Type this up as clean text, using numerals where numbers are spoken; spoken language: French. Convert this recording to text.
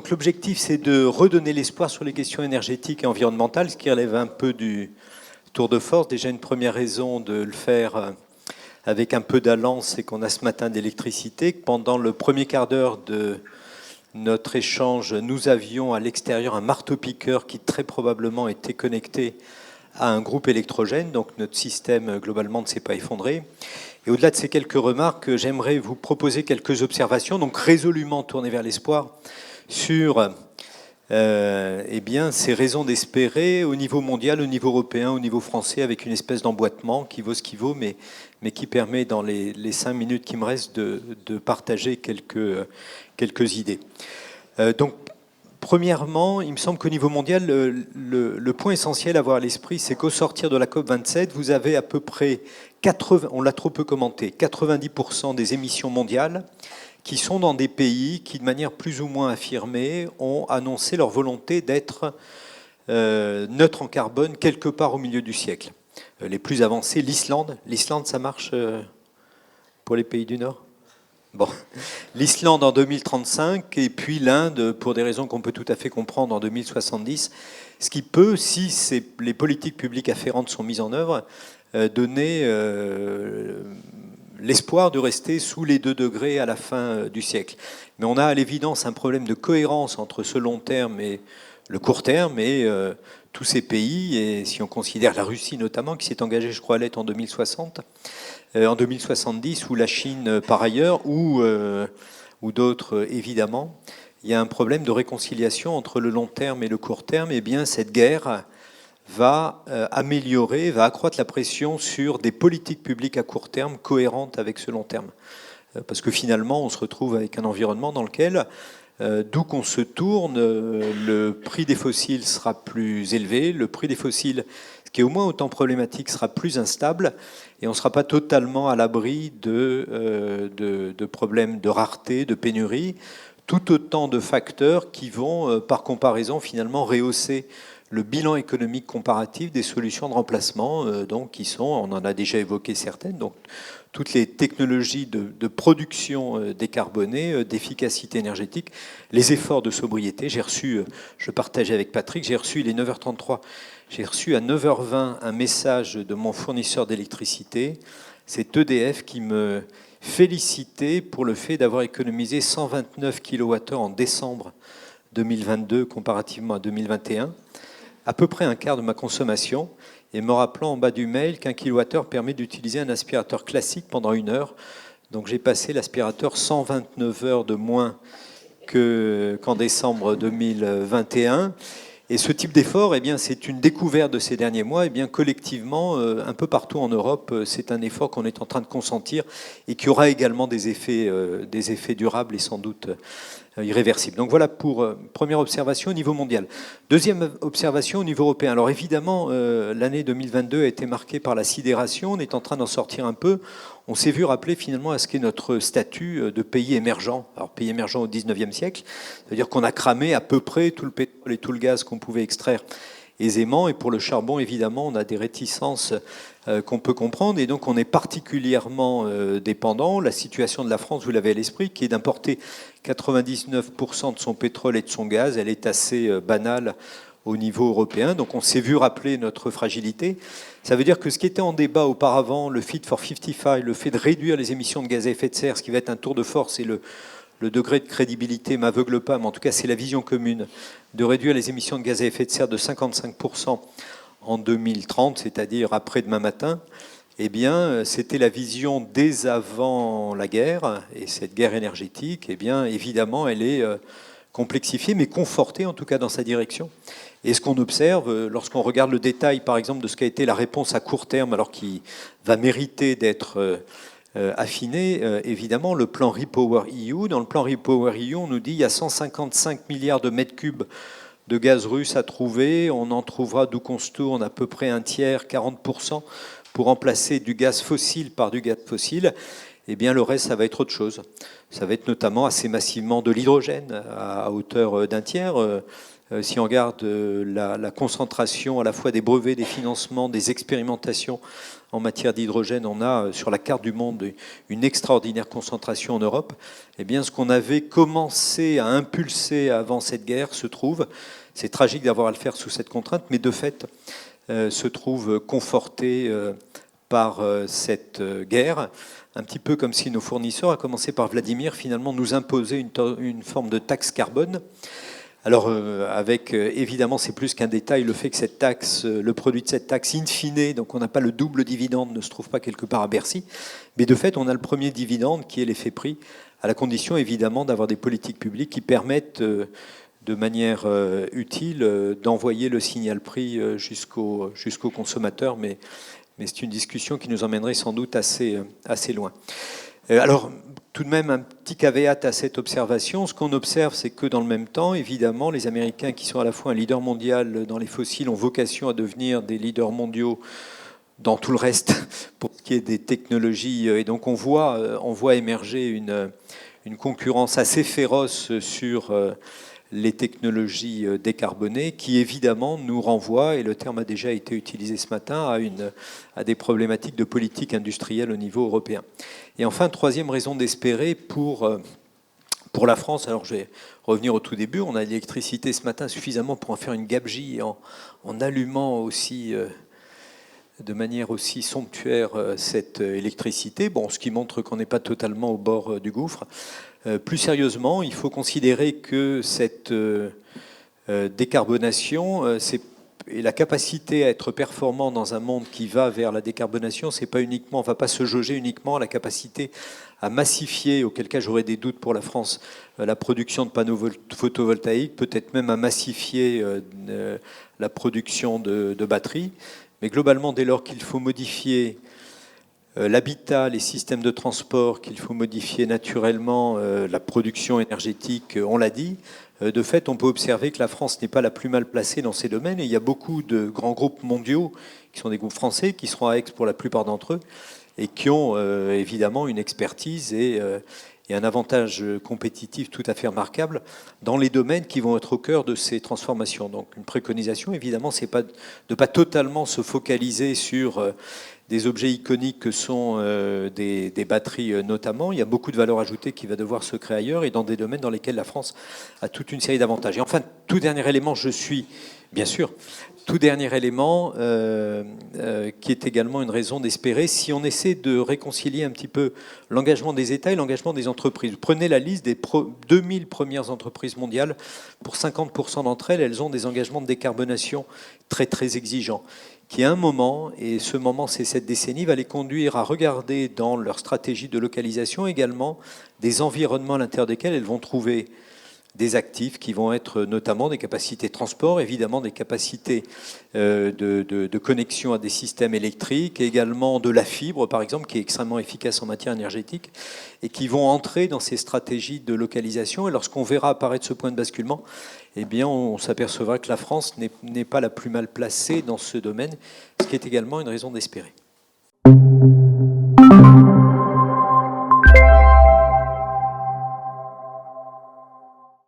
donc l'objectif, c'est de redonner l'espoir sur les questions énergétiques et environnementales, ce qui relève un peu du tour de force. Déjà, une première raison de le faire avec un peu d'allant, c'est qu'on a ce matin d'électricité. Pendant le premier quart d'heure de notre échange, nous avions à l'extérieur un marteau-piqueur qui très probablement était connecté à un groupe électrogène, donc notre système globalement ne s'est pas effondré. Et au-delà de ces quelques remarques, j'aimerais vous proposer quelques observations, donc résolument tournées vers l'espoir, sur eh bien, ces raisons d'espérer au niveau mondial, au niveau européen, au niveau français, avec une espèce d'emboîtement qui vaut ce qui vaut, mais qui permet, dans les 5 minutes qui me restent, de partager quelques idées. Donc, premièrement, il me semble qu'au niveau mondial, le point essentiel à avoir à l'esprit, c'est qu'au sortir de la COP27, vous avez à peu près 80, on l'a trop peu commenté, 90% des émissions mondiales qui sont dans des pays qui, de manière plus ou moins affirmée, ont annoncé leur volonté d'être neutres en carbone quelque part au milieu du siècle. Les plus avancés, l'Islande. L'Islande, ça marche pour les pays du Nord ? Bon, l'Islande en 2035 et puis l'Inde, pour des raisons qu'on peut tout à fait comprendre, en 2070, ce qui peut, si les politiques publiques afférentes sont mises en œuvre, donner l'espoir de rester sous les 2 degrés à la fin du siècle. Mais on a à l'évidence un problème de cohérence entre ce long terme et le court terme, et tous ces pays, et si on considère la Russie notamment, qui s'est engagée, je crois, à l'être en 2060, en 2070, ou la Chine par ailleurs, ou d'autres évidemment, il y a un problème de réconciliation entre le long terme et le court terme. Et bien cette guerre va améliorer, va accroître la pression sur des politiques publiques à court terme cohérentes avec ce long terme. Parce que finalement, on se retrouve avec un environnement dans lequel, d'où qu'on se tourne, le prix des fossiles sera plus élevé, le prix des fossiles, ce qui est au moins autant problématique, sera plus instable, et on ne sera pas totalement à l'abri de problèmes de rareté, de pénurie, tout autant de facteurs qui vont, par comparaison, finalement rehausser le bilan économique comparatif des solutions de remplacement, donc qui sont, on en a déjà évoqué certaines, donc toutes les technologies de production décarbonée, d'efficacité énergétique, les efforts de sobriété. J'ai reçu, je partageais avec Patrick, j'ai reçu, il est 9h33, j'ai reçu à 9h20 un message de mon fournisseur d'électricité, c'est EDF, qui me félicitait pour le fait d'avoir économisé 129 kWh en décembre 2022 comparativement à 2021, à peu près un quart de ma consommation, et me rappelant en bas du mail qu'1 kWh permet d'utiliser un aspirateur classique pendant 1 heure. Donc j'ai passé l'aspirateur 129 heures de moins qu'en décembre 2021. Et ce type d'effort, eh bien, c'est une découverte de ces derniers mois. Eh bien, collectivement, un peu partout en Europe, c'est un effort qu'on est en train de consentir et qui aura également des effets durables et sans doute irréversible. Donc voilà pour première observation au niveau mondial. Deuxième observation au niveau européen. Alors évidemment, l'année 2022 a été marquée par la sidération. On est en train d'en sortir un peu. On s'est vu rappeler finalement à ce qu'est notre statut de pays émergent. Alors pays émergent au 19e siècle, c'est-à-dire qu'on a cramé à peu près tout le pétrole et tout le gaz qu'on pouvait extraire aisément. Et pour le charbon, évidemment, on a des réticences qu'on peut comprendre. Et donc, on est particulièrement dépendant. La situation de la France, vous l'avez à l'esprit, qui est d'importer 99% de son pétrole et de son gaz. Elle est assez banale au niveau européen. Donc, on s'est vu rappeler notre fragilité. Ça veut dire que ce qui était en débat auparavant, le Fit for 55, le fait de réduire les émissions de gaz à effet de serre, ce qui va être un tour de force, et le degré de crédibilité m'aveugle pas, mais en tout cas, c'est la vision commune de réduire les émissions de gaz à effet de serre de 55% en 2030, c'est-à-dire après-demain matin. Eh bien, c'était la vision dès avant la guerre, et cette guerre énergétique, eh bien, évidemment, elle est complexifiée, mais confortée en tout cas dans sa direction. Et ce qu'on observe, lorsqu'on regarde le détail, par exemple, de ce qu'a été la réponse à court terme, alors qui va mériter d'être affiné, évidemment, le plan REPowerEU. Dans le plan REPowerEU, on nous dit qu'il y a 155 milliards de mètres cubes de gaz russe à trouver. On en trouvera, d'où qu'on se tourne, à peu près un tiers, 40%, pour remplacer du gaz fossile par du gaz fossile. Eh bien, le reste, ça va être autre chose. Ça va être notamment assez massivement de l'hydrogène, à hauteur d'un tiers. Si on regarde la concentration à la fois des brevets, des financements, des expérimentations en matière d'hydrogène, on a sur la carte du monde une extraordinaire concentration en Europe. Eh bien, ce qu'on avait commencé à impulser avant cette guerre se trouve, c'est tragique d'avoir à le faire sous cette contrainte, mais de fait se trouve conforté par cette guerre, un petit peu comme si nos fournisseurs, à commencer par Vladimir, finalement nous imposaient une forme de taxe carbone. Alors, avec, évidemment, c'est plus qu'un détail, le fait que cette taxe, le produit de cette taxe, in fine, donc on n'a pas le double dividende, ne se trouve pas quelque part à Bercy, mais de fait, on a le premier dividende qui est l'effet prix, à la condition, évidemment, d'avoir des politiques publiques qui permettent, de manière utile, d'envoyer le signal prix jusqu'au consommateur, mais c'est une discussion qui nous emmènerait sans doute assez loin. Alors, tout de même, un petit caveat à cette observation. Ce qu'on observe, c'est que dans le même temps, évidemment, les Américains, qui sont à la fois un leader mondial dans les fossiles, ont vocation à devenir des leaders mondiaux dans tout le reste, pour ce qui est des technologies. Et donc, on voit émerger une concurrence assez féroce sur les technologies décarbonées, qui évidemment nous renvoient, et le terme a déjà été utilisé ce matin, à des problématiques de politique industrielle au niveau européen. Et enfin, troisième raison d'espérer pour la France, alors je vais revenir au tout début, on a l'électricité ce matin suffisamment pour en faire une gabegie en allumant aussi de manière aussi somptuaire cette électricité, bon, ce qui montre qu'on n'est pas totalement au bord du gouffre. Plus sérieusement, il faut considérer que cette décarbonation, et la capacité à être performant dans un monde qui va vers la décarbonation, c'est pas uniquement, on ne va pas se jauger uniquement à la capacité à massifier, auquel cas j'aurais des doutes pour la France, la production de panneaux photovoltaïques, peut-être même à massifier la production de batteries. Mais globalement, dès lors qu'il faut modifier l'habitat, les systèmes de transport, qu'il faut modifier naturellement la production énergétique, on l'a dit, de fait, on peut observer que la France n'est pas la plus mal placée dans ces domaines. Et il y a beaucoup de grands groupes mondiaux, qui sont des groupes français, qui seront à Aix pour la plupart d'entre eux, et qui ont évidemment une expertise et un avantage compétitif tout à fait remarquable dans les domaines qui vont être au cœur de ces transformations. Donc une préconisation, évidemment, c'est pas de ne pas totalement se focaliser sur des objets iconiques que sont des batteries notamment. Il y a beaucoup de valeur ajoutée qui va devoir se créer ailleurs et dans des domaines dans lesquels la France a toute une série d'avantages. Et enfin, tout dernier élément, bien sûr, tout dernier élément qui est également une raison d'espérer, si on essaie de réconcilier un petit peu l'engagement des États et l'engagement des entreprises. Prenez la liste des 2000 premières entreprises mondiales. Pour 50% d'entre elles, elles ont des engagements de décarbonation très très exigeants, qui à un moment, et ce moment c'est cette décennie, va les conduire à regarder dans leur stratégie de localisation également des environnements à l'intérieur desquels elles vont trouver des actifs qui vont être notamment des capacités de transport, évidemment des capacités de connexion à des systèmes électriques, également de la fibre par exemple, qui est extrêmement efficace en matière énergétique, et qui vont entrer dans ces stratégies de localisation. Et lorsqu'on verra apparaître ce point de basculement, eh bien, on s'apercevra que la France n'est pas la plus mal placée dans ce domaine, ce qui est également une raison d'espérer.